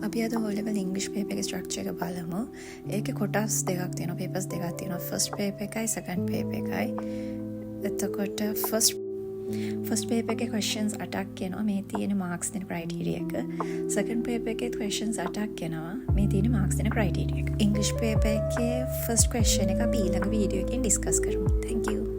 අපි අද හෝලෙවල් ඉංග්‍රිෂ් පේපර් එකේ ස්ට්‍රක්චර් එක බලමු. ඒකේ කොටස් දෙකක් තියෙනවා. පේපර්ස් දෙකක් තියෙනවා. ෆස්ට් පේපර් එකයි සෙකන්ඩ් පේපර් එකයි. එතකොට ෆස්ට් පේපර් එකේ questions 8ක් එනවා. මේ තියෙන මාක්ස් දෙන ක්‍රයිටීරියා එක. සෙකන්ඩ් පේපර් එකේ questions 8ක් එනවා. මේ තියෙන මාක්ස් දෙන ක්‍රයිටීරියා එක. ඉංග්‍රීසි පේපර් එකේ ෆස්ට් question එක අපි ඊළඟ වීඩියෝ එකකින් ඩිස්කස් කරමු. Thank you.